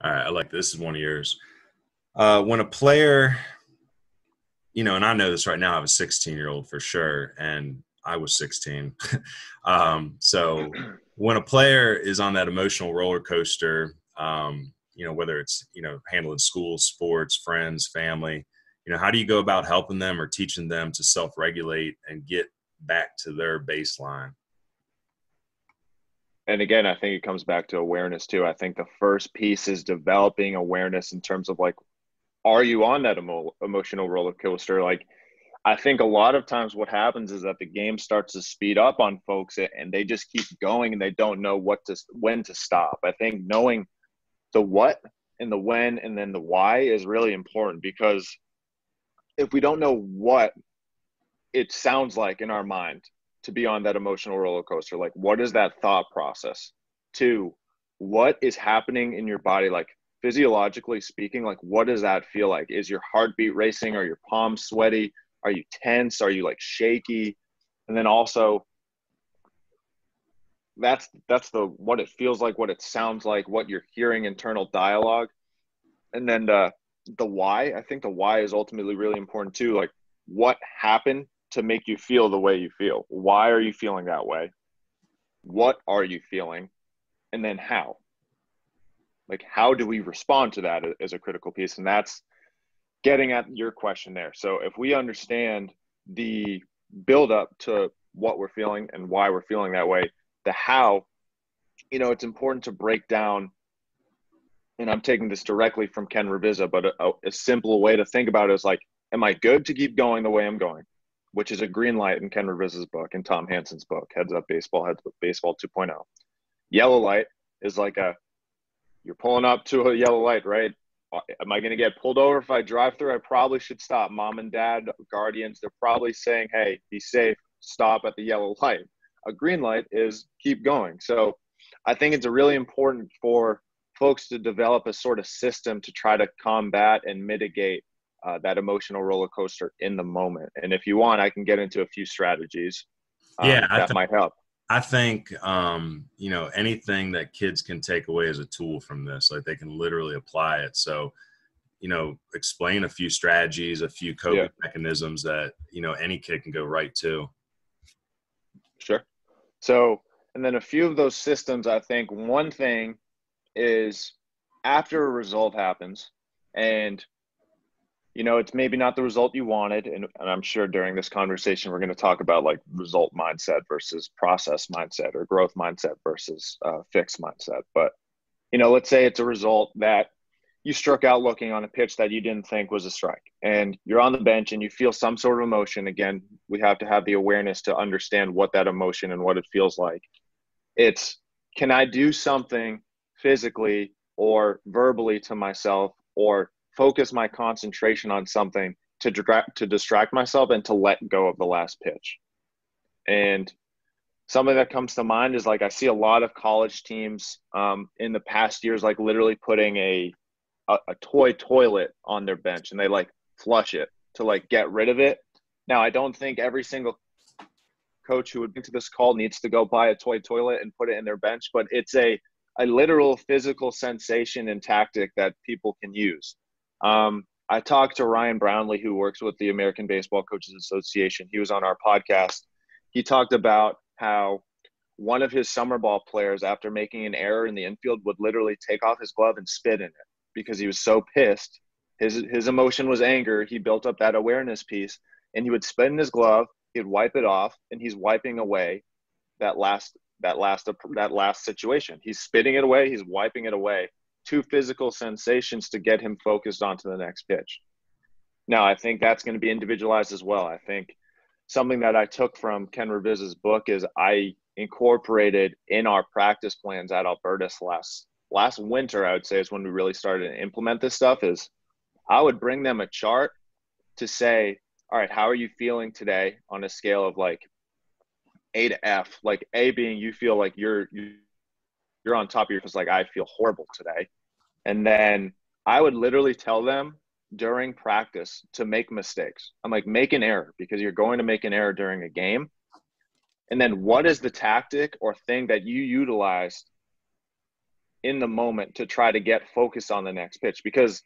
All right, I like this. This is one of yours. When a player, and I know this right now, I have a 16-year-old for sure, and I was 16. So when a player is on that emotional roller coaster, whether it's, handling school, sports, friends, family, how do you go about helping them or teaching them to self-regulate and get back to their baseline? And again, I think it comes back to awareness too. I think the first piece is developing awareness in terms of like, are you on that emotional roller coaster? Like, I think a lot of times what happens is that the game starts to speed up on folks and they just keep going and they don't know when to stop. I think knowing the what and the when and then the why is really important, because if we don't know what it sounds like in our mind to be on that emotional roller coaster, like what is that thought process? Two, what is happening in your body, like physiologically speaking, like what does that feel like? Is your heartbeat racing? Are your palms sweaty? Are you tense? Are you like shaky? And then also that's the what it feels like, what it sounds like, what you're hearing, internal dialogue. And then the why, I think the why is ultimately really important too. Like what happened to make you feel the way you feel? Why are you feeling that way? What are you feeling? And then how? Like how do we respond to that as a critical piece? And that's getting at your question there. So if we understand the build up to what we're feeling and why we're feeling that way, the how, it's important to break down. And I'm taking this directly from Ken Ravizza, but a simple way to think about it is like, am I good to keep going the way I'm going? Which is a green light in Ken Ravizza's book and Tom Hanson's book, Heads Up Baseball 2.0. Yellow light is like you're pulling up to a yellow light, right? Am I going to get pulled over if I drive through? I probably should stop. Mom and dad, guardians, they're probably saying, hey, be safe, stop at the yellow light. A green light is keep going. So I think it's really important for folks to develop a sort of system to try to combat and mitigate that emotional roller coaster in the moment. And if you want, I can get into a few strategies Yeah, that might help. I think, anything that kids can take away as a tool from this, like they can literally apply it. So, explain a few strategies, a few coping Yeah, mechanisms that, any kid can go right to. sure. So, and then a few of those systems, I think one thing is after a result happens and it's maybe not the result you wanted. And I'm sure during this conversation, we're going to talk about like result mindset versus process mindset or growth mindset versus fixed mindset. But, let's say it's a result that you struck out looking on a pitch that you didn't think was a strike and you're on the bench and you feel some sort of emotion. Again, we have to have the awareness to understand what that emotion and what it feels like. It's, can I do something physically or verbally to myself or focus my concentration on something to distract myself and to let go of the last pitch? And something that comes to mind is like I see a lot of college teams in the past years like literally putting a toy toilet on their bench and they like flush it to like get rid of it. Now, I don't think every single coach who would be to this call needs to go buy a toy toilet and put it in their bench, but it's a literal physical sensation and tactic that people can use. I talked to Ryan Brownlee, who works with the American Baseball Coaches Association. He was on our podcast. He talked about how one of his summer ball players, after making an error in the infield, would literally take off his glove and spit in it because he was so pissed. His emotion was anger. He built up that awareness piece, and he would spit in his glove. He'd wipe it off, and he's wiping away that last situation. He's spitting it away. He's wiping it away. Two physical sensations to get him focused onto the next pitch. Now, I think that's going to be individualized as well. I think something that I took from Ken Ravizza's book is I incorporated in our practice plans at Albertus last winter, I would say is when we really started to implement this stuff, is I would bring them a chart to say, all right, how are you feeling today on a scale of like A to F, like A being you feel like you're on top of your, because like I feel horrible today. And then I would literally tell them during practice to make mistakes. I'm like, make an error because you're going to make an error during a game. And then what is the tactic or thing that you utilized in the moment to try to get focused on the next pitch. Because,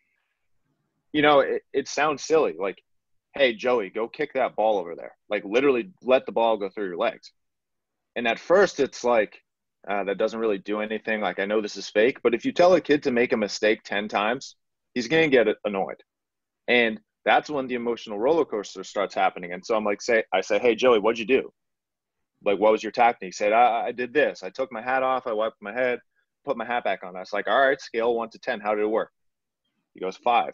you know, it sounds silly. Like, hey, Joey, go kick that ball over there. Like, literally let the ball go through your legs. And at first it's like, that doesn't really do anything. Like, I know this is fake, but if you tell a kid to make a mistake 10 times, he's going to get annoyed. And that's when the emotional roller coaster starts happening. And so I'm like, I say, hey, Joey, what'd you do? Like, what was your technique? He said, I did this. I took my hat off. I wiped my head, put my hat back on. I was like, all right, scale 1 to 10. How did it work? He goes, 5.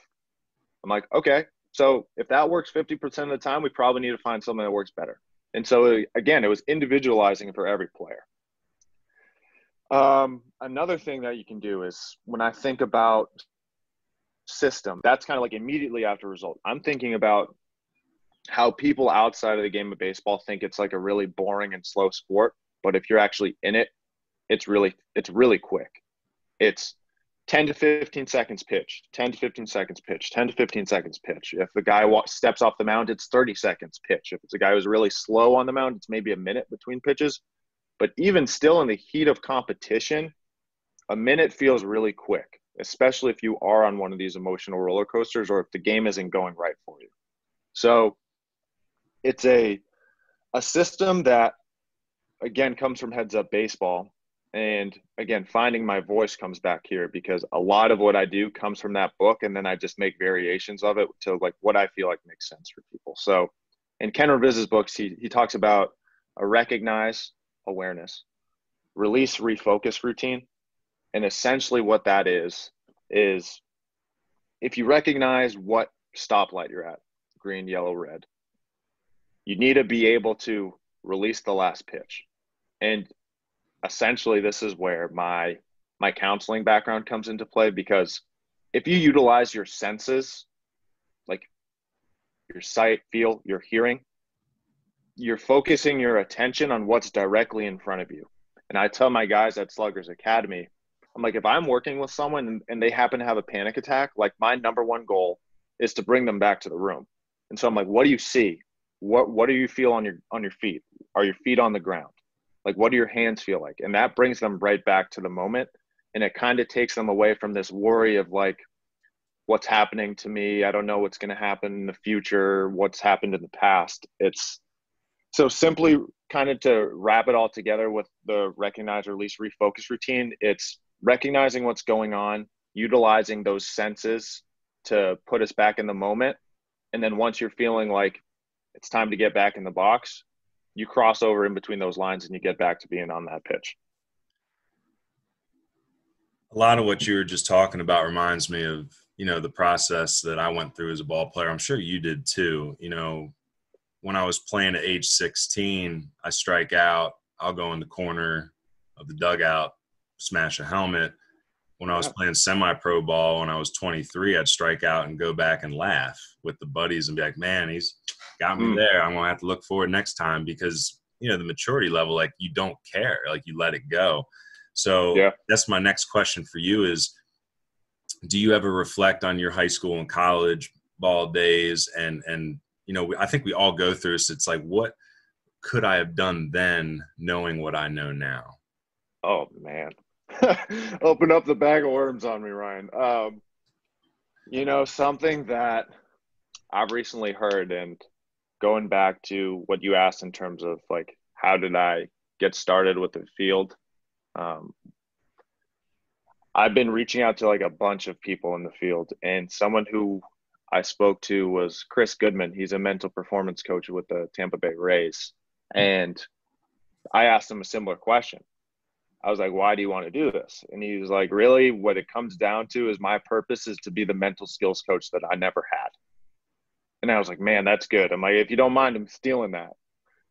I'm like, okay. So if that works 50% of the time, we probably need to find something that works better. And so, again, it was individualizing for every player. Another thing that you can do is when I think about system, that's kind of like immediately after result. I'm thinking about how people outside of the game of baseball think it's like a really boring and slow sport. But if you're actually in it, it's really quick. It's 10 to 15 seconds pitch, 10 to 15 seconds pitch, 10 to 15 seconds pitch. If the guy steps off the mound, it's 30 seconds pitch. If it's a guy who's really slow on the mound, it's maybe a minute between pitches. But even still in the heat of competition, a minute feels really quick, especially if you are on one of these emotional roller coasters or if the game isn't going right for you. So it's a system that, again, comes from Heads Up Baseball. And again, finding my voice comes back here because a lot of what I do comes from that book. And then I just make variations of it to like what I feel like makes sense for people. So in Ken Reviz's books, he talks about a recognize, awareness, release, refocus routine. And essentially what that is if you recognize what stoplight you're at, green, yellow, red, you need to be able to release the last pitch. And essentially this is where my counseling background comes into play, because if you utilize your senses, like your sight, feel, your hearing, you're focusing your attention on what's directly in front of you. And I tell my guys at Sluggers Academy, I'm like, if I'm working with someone and they happen to have a panic attack, like my number one goal is to bring them back to the room. And so I'm like, what do you see? What do you feel on your feet? Are your feet on the ground? Like, what do your hands feel like? And that brings them right back to the moment. And it kind of takes them away from this worry of like, what's happening to me? I don't know what's going to happen in the future, what's happened in the past. It's so simply kind of to wrap it all together with the recognize, release, refocus routine. It's recognizing what's going on, utilizing those senses to put us back in the moment. And then once you're feeling like it's time to get back in the box, you cross over in between those lines and you get back to being on that pitch. A lot of what you were just talking about reminds me of, you know, the process that I went through as a ball player. I'm sure you did too. You know, when I was playing at age 16, I strike out, I'll go in the corner of the dugout, smash a helmet. When I was playing semi-pro ball, when I was 23, I'd strike out and go back and laugh with the buddies and be like, man, he's got me there. I'm going to have to look forward next time, because, you know, the maturity level, like, you don't care, like, you let it go. So that's my next question for you is, do you ever reflect on your high school and college ball days? And you know, I think we all go through this. It's like, what could I have done then knowing what I know now? Oh, man. Open up the bag of worms on me, Ryan. You know, something that I've recently heard, and going back to what you asked in terms of like, how did I get started with the field? I've been reaching out to like a bunch of people in the field, and someone who I spoke to was Chris Goodman. He's a mental performance coach with the Tampa Bay Rays. And I asked him a similar question. I was like, why do you want to do this? And he was like, really, what it comes down to is my purpose is to be the mental skills coach that I never had. And I was like, man, that's good. I'm like, if you don't mind, I'm stealing that.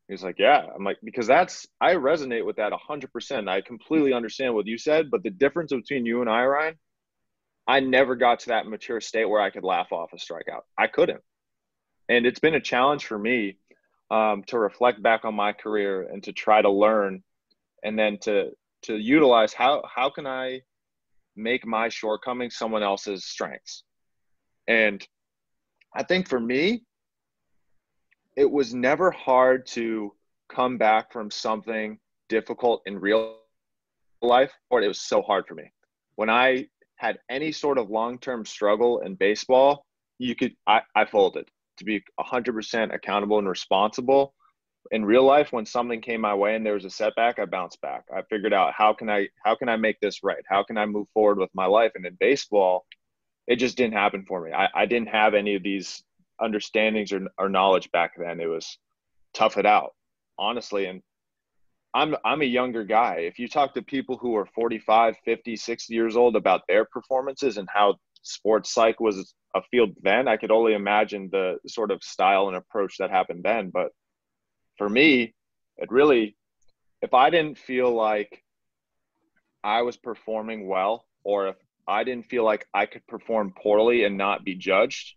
He's like, yeah. I'm like, because I resonate with that 100%. I completely understand what you said, but the difference between you and I, Ryan, I never got to that mature state where I could laugh off a strikeout. I couldn't. And it's been a challenge for me to reflect back on my career and to try to learn, and then to utilize how can I make my shortcomings someone else's strengths. And I think for me, it was never hard to come back from something difficult in real life, or it was so hard for me. when I had any sort of long-term struggle in baseball, I folded to be 100% accountable and responsible. In real life, when something came my way and there was a setback, I bounced back. I figured out how can I make this right? How can I move forward with my life? And in baseball, it just didn't happen for me. I didn't have any of these understandings or knowledge back then. It was tough it out, honestly. And I'm a younger guy. If you talk to people who are 45, 50, 60 years old about their performances and how sports psych was a field then, I could only imagine the sort of style and approach that happened then. But for me, it really, if I didn't feel like I was performing well, or if I didn't feel like I could perform poorly and not be judged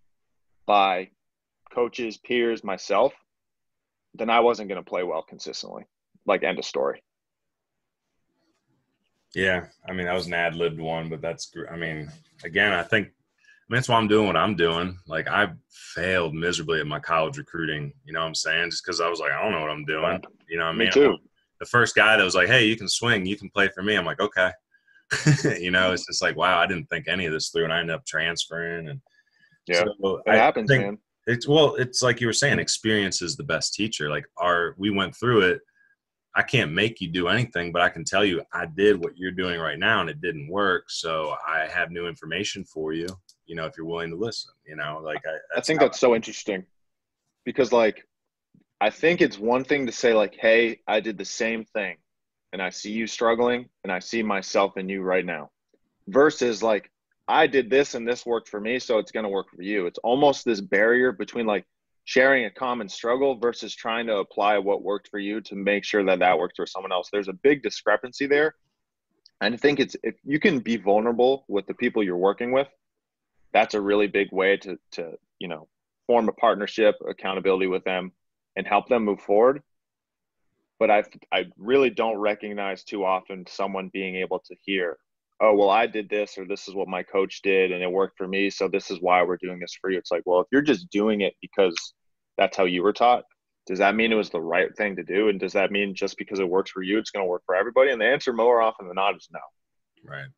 by coaches, peers, myself, then I wasn't going to play well consistently. Like, end of story. Yeah. I mean, that was an ad-libbed one, but I mean, again, I think that's why I'm doing what I'm doing. Like, I failed miserably at my college recruiting, you know what I'm saying? Just because I was like, I don't know what I'm doing. You know what I mean? Me too. The first guy that was like, hey, you can swing, you can play for me. I'm like, okay. You know, it's just like, wow, I didn't think any of this through, and I ended up transferring. And yeah, so it happens, man. It's like you were saying, experience is the best teacher. Like, we went through it. I can't make you do anything, but I can tell you I did what you're doing right now and it didn't work. So I have new information for you, you know, if you're willing to listen, you know, like I think that's so interesting because, like, I think it's one thing to say, like, hey, I did the same thing and I see you struggling and I see myself in you right now, versus like, I did this and this worked for me, so it's going to work for you. It's almost this barrier between like sharing a common struggle versus trying to apply what worked for you to make sure that that works for someone else. There's a big discrepancy there. And I think if you can be vulnerable with the people you're working with, that's a really big way to you know, form a partnership, accountability with them, and help them move forward. But I really don't recognize too often someone being able to hear, oh, well, I did this, or this is what my coach did and it worked for me, so this is why we're doing this for you. It's like, well, if you're just doing it because that's how you were taught, does that mean it was the right thing to do? And does that mean just because it works for you, it's going to work for everybody? And the answer more often than not is no. Right.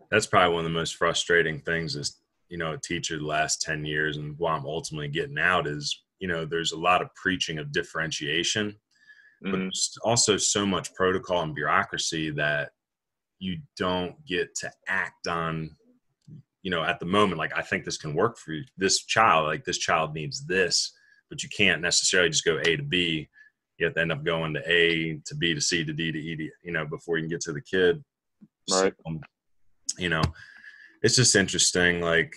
That's probably one of the most frustrating things is, you know, a teacher the last 10 years and what I'm ultimately getting out is, you know, there's a lot of preaching of differentiation, but there's also so much protocol and bureaucracy that you don't get to act on, you know, at the moment. Like, I think this can work for you. This child, like, this child needs this, but you can't necessarily just go A to B. You have to end up going to A to B to C to D to E to, you know, before you can get to the kid. Right. So, you know, it's just interesting. Like,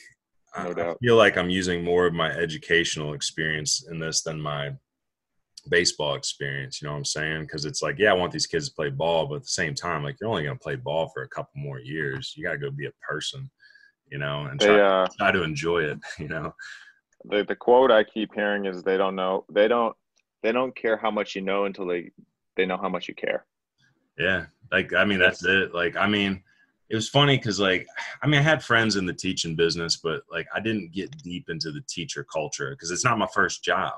No I doubt. feel like I'm using more of my educational experience in this than my baseball experience, you know what I'm saying? Because it's like, yeah, I want these kids to play ball, but at the same time, like, you're only going to play ball for a couple more years. You got to go be a person, you know, and try to enjoy it, you know. The quote I keep hearing is they don't care how much you know until they know how much you care. Yeah. Like, I mean, that's it. Like, I mean, it was funny because, like, I mean, I had friends in the teaching business, but like, I didn't get deep into the teacher culture because it's not my first job.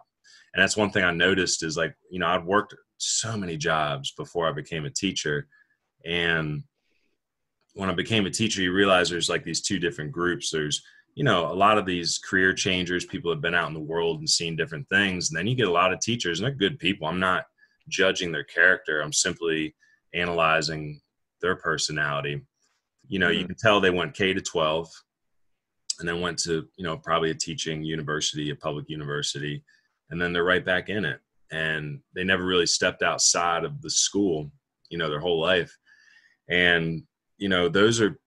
And that's one thing I noticed is, like, you know, I'd worked so many jobs before I became a teacher. And when I became a teacher, you realize there's like these two different groups. There's, you know, a lot of these career changers, people have been out in the world and seen different things. And then you get a lot of teachers, and they're good people. I'm not judging their character. I'm simply analyzing their personality. You know, you can tell they went K to 12 and then went to, you know, probably a teaching university, a public university, and then they're right back in it. And they never really stepped outside of the school, you know, their whole life. And, you know, those are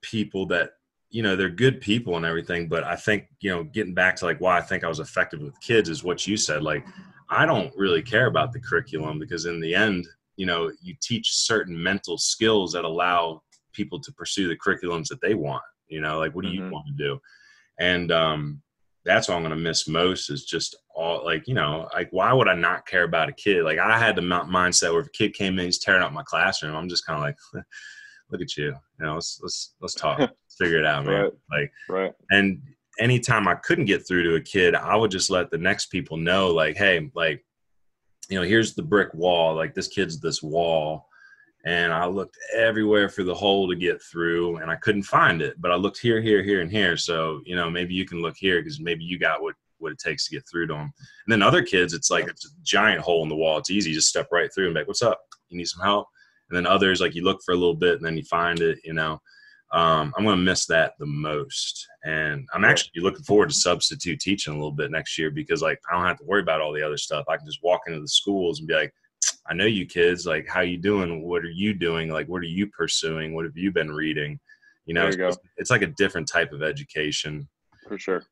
people that, you know, they're good people and everything. But I think, you know, getting back to like why I think I was effective with kids is what you said. Like, I don't really care about the curriculum because in the end, you know, you teach certain mental skills that allow people to pursue the curriculums that they want, you know, like, what do you want to do? And that's what I'm going to miss most is just all, like, you know, like, why would I not care about a kid? Like, I had the mindset where if a kid came in, he's tearing up my classroom, I'm just kind of like, look at you, you know, let's talk, let's figure it out, man. Right. And anytime I couldn't get through to a kid, I would just let the next people know, like, hey, like, you know, here's the brick wall, like, this kid's this wall. And I looked everywhere for the hole to get through, and I couldn't find it. But I looked here, here, here, and here. So, you know, maybe you can look here because maybe you got what it takes to get through to them. And then other kids, it's like it's a giant hole in the wall. It's easy. Just step right through and be like, what's up? You need some help? And then others, like you look for a little bit and then you find it, you know. I'm going to miss that the most. And I'm actually looking forward to substitute teaching a little bit next year because, like, I don't have to worry about all the other stuff. I can just walk into the schools and be like, I know you kids, like, how you doing? What are you doing? Like, what are you pursuing? What have you been reading? You know, There you go. it's like a different type of education. For sure.